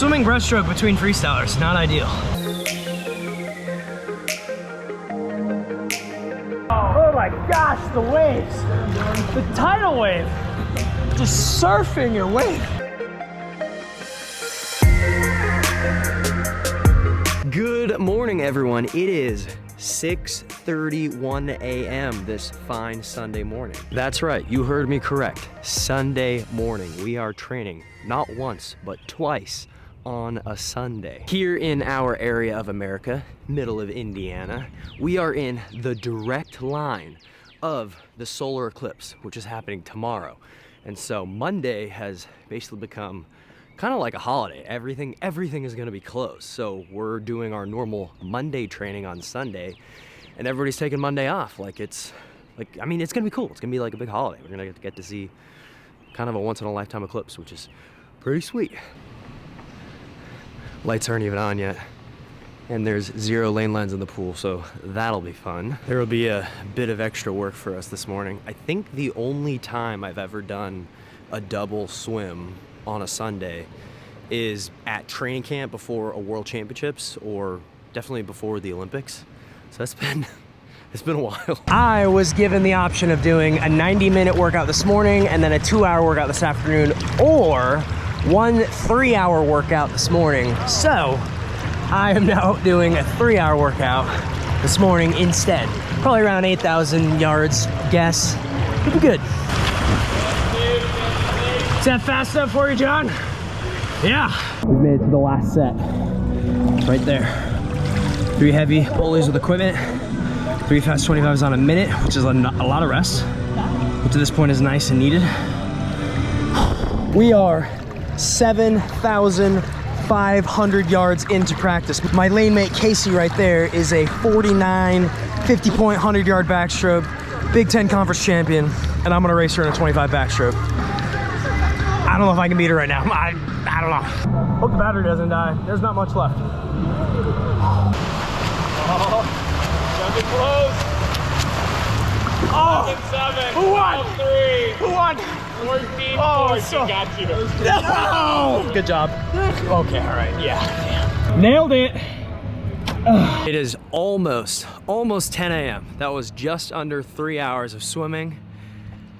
Swimming breaststroke between freestylers, not ideal. Oh my gosh, the waves. The tidal wave. Just surfing your wave. Good morning, everyone. It is 6:31 a.m. this fine Sunday morning. That's right, you heard me correct. Sunday morning. We are training not once, but twice on a Sunday. Here in our area of America, middle of Indiana, we are in the direct line of the solar eclipse, which is happening tomorrow. And so Monday has basically become kind of like a holiday. Everything is gonna be closed. So we're doing our normal Monday training on Sunday, and everybody's taking Monday off. It's gonna be cool. It's gonna be like a big holiday. We're gonna get to see kind of a once in a lifetime eclipse, which is pretty sweet. Lights aren't even on yet, and there's 0 lane lines in the pool, so that'll be fun. There will be a bit of extra work for us this morning. I think the only time I've ever done a double swim on a Sunday is at training camp before a World Championships, or definitely before the Olympics. So it's been a while. I was given the option of doing a 90-minute workout this morning and then a 2-hour workout this afternoon, or one 3-hour workout this morning. So I am now doing a 3-hour workout this morning instead. Probably around 8,000 yards, guess. It'll be good. Is that fast enough for you, John? Yeah. We've made it to the last set. Right there. 3 heavy pulleys with equipment. 3 fast 25s on a minute, which is a lot of rest, which at this point is nice and needed. We are 7,500 yards into practice. My lane mate Casey right there is a 49, 50-point, 100-yard backstroke, Big Ten Conference champion, and I'm gonna race her in a 25 backstroke. I don't know if I can beat her right now. I don't know. Hope the battery doesn't die. There's not much left. Oh, jumping close. Oh, 7, who won? 3. Who won? 14, Oh, 4, so- she got you. No! Good job. Okay, all right, yeah. Nailed it. It is almost 10 a.m. That was just under 3 hours of swimming.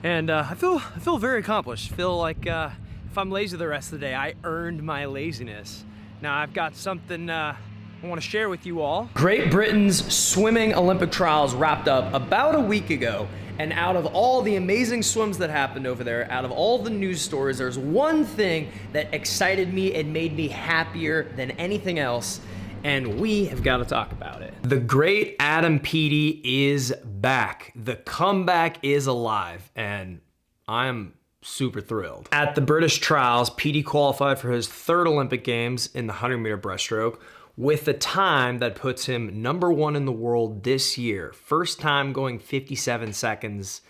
And I feel very accomplished. I feel like if I'm lazy the rest of the day, I earned my laziness. Now I've got something I want to share with you all. Great Britain's swimming Olympic trials wrapped up about a week ago. And out of all the amazing swims that happened over there, out of all the news stories, there's one thing that excited me and made me happier than anything else. And we have got to talk about it. The great Adam Peaty is back. The comeback is alive, and I'm super thrilled. At the British trials, Peaty qualified for his 3rd Olympic Games in the 100-meter breaststroke with a time that puts him #1 in the world this year. First time going 57 seconds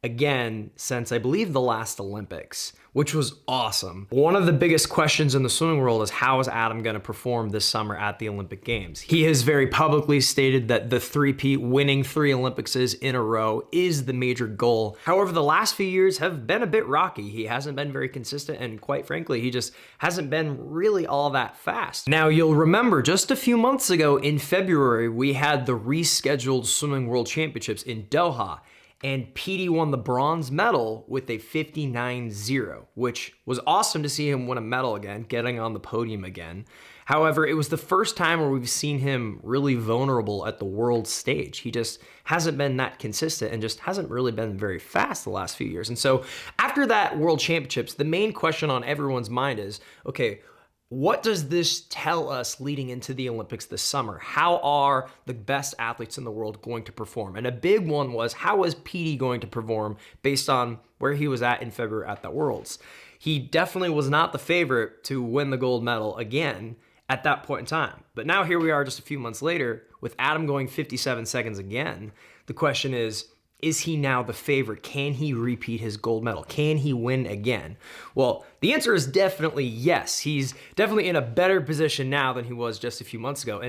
again since I believe the last Olympics, which was awesome. One of the biggest questions in the swimming world is how is Adam gonna perform this summer at the Olympic Games? He has very publicly stated that the three-peat, winning 3 Olympicses in a row, is the major goal. However, the last few years have been a bit rocky. He hasn't been very consistent, and quite frankly, he just hasn't been really all that fast. Now, you'll remember just a few months ago in February, we had the rescheduled Swimming World Championships in Doha, and Peaty won the bronze medal with a 59.0, which was awesome to see him win a medal again, getting on the podium again. However, it was the first time where we've seen him really vulnerable at the world stage. He just hasn't been that consistent and just hasn't really been very fast the last few years. And so after that World Championships, the main question on everyone's mind is, okay, what does this tell us leading into the Olympics this summer? How are the best athletes in the world going to perform? And a big one was, how is Peaty going to perform based on where he was at in February at the Worlds? He definitely was not the favorite to win the gold medal again at that point in time. But now here we are just a few months later with Adam going 57 seconds again. The question is he now the favorite? Can he repeat his gold medal? Can he win again? Well, the answer is definitely yes. He's definitely in a better position now than he was just a few months ago,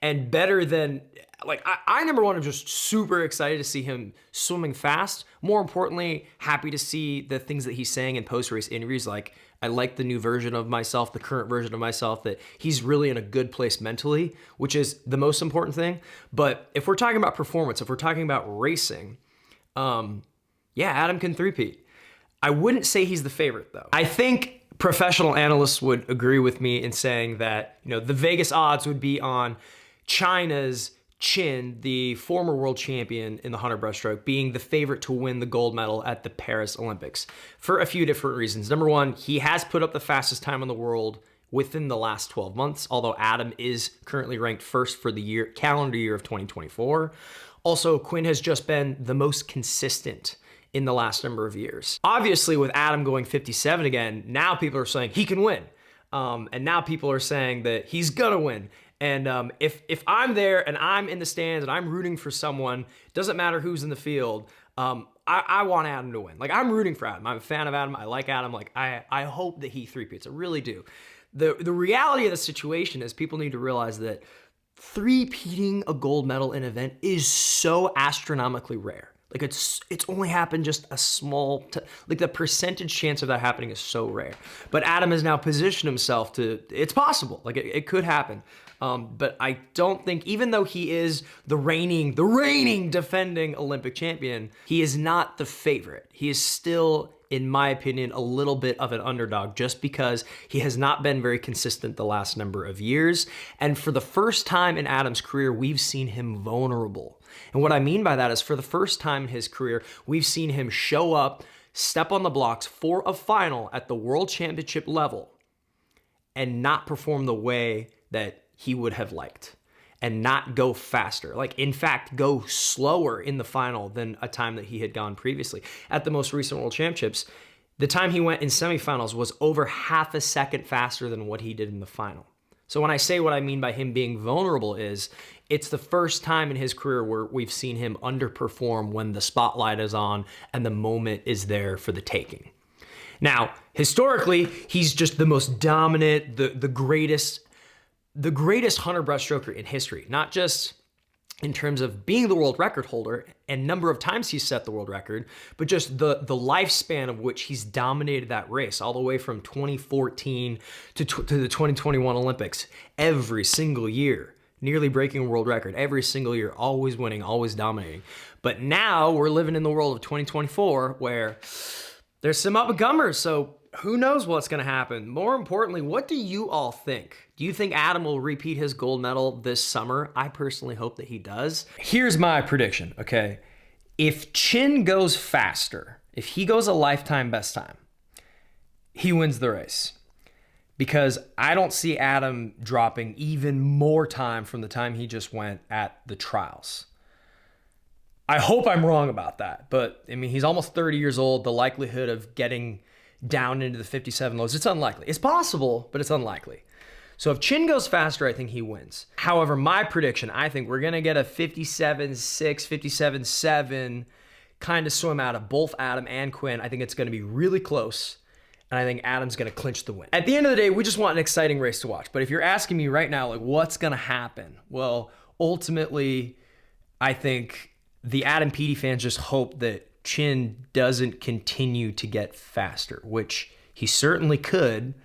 and better than, like, I number one, am just super excited to see him swimming fast. More importantly, happy to see the things that he's saying in post-race interviews, like, I like the new version of myself, the current version of myself, that he's really in a good place mentally, which is the most important thing. But if we're talking about performance, if we're talking about racing, yeah, Adam can three-peat. I wouldn't say he's the favorite though. I think professional analysts would agree with me in saying that, you know, the Vegas odds would be on China's Chin, the former world champion in the 100 breaststroke, being the favorite to win the gold medal at the Paris Olympics for a few different reasons. Number one, he has put up the fastest time in the world within the last 12 months, although Adam is currently ranked first for the calendar year of 2024. Also, Quinn has just been the most consistent in the last number of years. Obviously, with Adam going 57 again, now people are saying he can win. And now people are saying that he's gonna win. And if I'm there and I'm in the stands and I'm rooting for someone, doesn't matter who's in the field, I want Adam to win. Like, I'm rooting for Adam. I'm a fan of Adam. I like Adam. Like, I hope that he three-peats. I really do. The reality of the situation is people need to realize that three-peating a gold medal in an event is so astronomically rare. Like, it's only happened just a small, like the percentage chance of that happening is so rare. But Adam has now positioned himself to, it's possible, like it could happen. But I don't think, even though he is the reigning defending Olympic champion, he is not the favorite. He is still, in my opinion, a little bit of an underdog just because he has not been very consistent the last number of years. And for the first time in Adam's career, we've seen him vulnerable. And what I mean by that is, for the first time in his career, we've seen him show up, step on the blocks for a final at the World Championship level and not perform the way that he would have liked, and not go faster. Like, in fact, go slower in the final than a time that he had gone previously. At the most recent World Championships, the time he went in semifinals was over half a second faster than what he did in the final. So when I say what I mean by him being vulnerable is, it's the first time in his career where we've seen him underperform when the spotlight is on and the moment is there for the taking. Now, historically, he's just the most dominant, the greatest 100 breaststroker in history, not just in terms of being the world record holder and number of times he's set the world record, but just the lifespan of which he's dominated that race all the way from 2014 to the 2021 Olympics, every single year, nearly breaking a world record every single year, always winning, always dominating. But now we're living in the world of 2024 where there's some up-and-comers, so who knows what's gonna happen? More importantly, what do you all think? Do you think Adam will repeat his gold medal this summer? I personally hope that he does. Here's my prediction, okay? If Chin goes faster, if he goes a lifetime best time, he wins the race. Because I don't see Adam dropping even more time from the time he just went at the trials. I hope I'm wrong about that, but I mean, he's almost 30 years old. The likelihood of getting down into the 57 lows, it's unlikely. It's possible, but it's unlikely. So if Chin goes faster, I think he wins. However, my prediction, I think we're gonna get a 57-6, 57-7 kind of swim out of both Adam and Quinn. I think it's gonna be really close, and I think Adam's gonna clinch the win. At the end of the day, we just want an exciting race to watch. But if you're asking me right now, like, what's gonna happen? Well, ultimately, I think the Adam Peaty fans just hope that Chin doesn't continue to get faster, which he certainly could.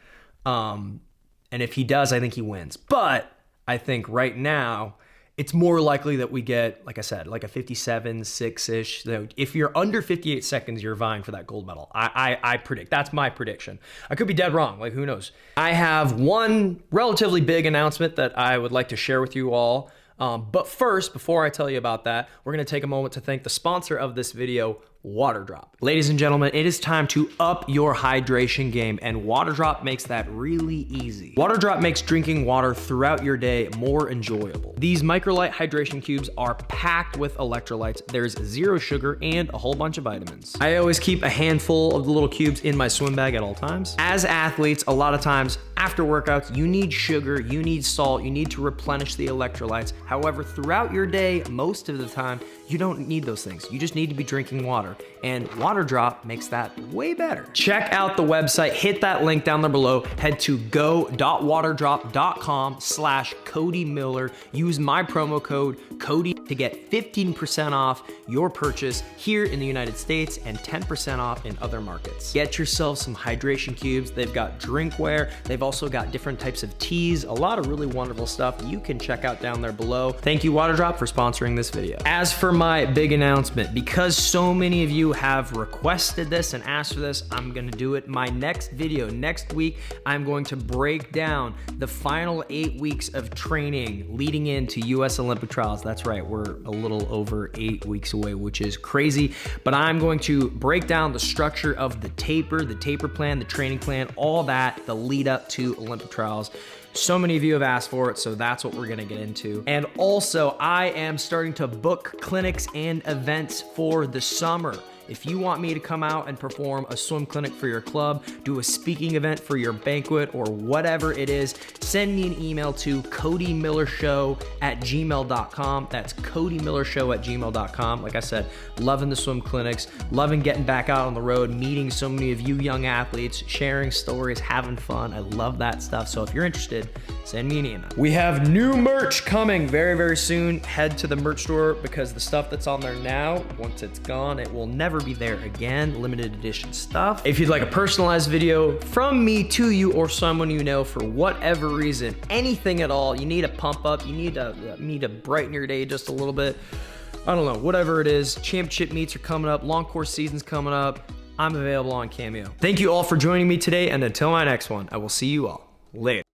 And if he does, I think he wins. But I think right now, it's more likely that we get, like I said, like a 57-6-ish. So if you're under 58 seconds, you're vying for that gold medal. I predict. That's my prediction. I could be dead wrong. Like, who knows? I have one relatively big announcement that I would like to share with you all. But first, before I tell you about that, we're going to take a moment to thank the sponsor of this video, WaterDrop. Ladies and gentlemen, it is time to up your hydration game, and WaterDrop makes that really easy. WaterDrop makes drinking water throughout your day more enjoyable. These microlight hydration cubes are packed with electrolytes. There's zero sugar and a whole bunch of vitamins. I always keep a handful of the little cubes in my swim bag at all times. As athletes, a lot of times after workouts, you need sugar, you need salt, you need to replenish the electrolytes. However, throughout your day, most of the time, you don't need those things. You just need to be drinking water. And Water Drop makes that way better. Check out the website, hit that link down there below, head to go.waterdrop.com/CodyMiller. Use my promo code Cody to get 15% off your purchase here in the United States and 10% off in other markets. Get yourself some hydration cubes. They've got drinkware. They've also got different types of teas, a lot of really wonderful stuff you can check out down there below. Thank you, Water Drop, for sponsoring this video. As for my big announcement, because so many of you have requested this and asked for this, I'm gonna do it. My next video, next week, I'm going to break down the final 8 weeks of training leading into US Olympic trials. That's right, we're a little over 8 weeks away, which is crazy, but I'm going to break down the structure of the taper plan, the training plan, all that, the lead up to Olympic trials. So many of you have asked for it, so that's what we're gonna get into. And also, I am starting to book clinics and events for the summer. If you want me to come out and perform a swim clinic for your club, do a speaking event for your banquet, or whatever it is, send me an email to CodyMillerShow@gmail.com. That's CodyMillerShow@gmail.com. Like I said, loving the swim clinics, loving getting back out on the road, meeting so many of you young athletes, sharing stories, having fun. I love that stuff. So if you're interested, send me an email. We have new merch coming very, very soon. Head to the merch store because the stuff that's on there now, once it's gone, it will never be there again. Limited edition stuff. If you'd like a personalized video from me to you or someone you know for whatever reason, anything at all, you need a pump up, you need to brighten your day just a little bit, I don't know, whatever it is, championship meets are coming up, long course season's coming up, I'm available on Cameo. Thank you all for joining me today, and until my next one, I will see you all later.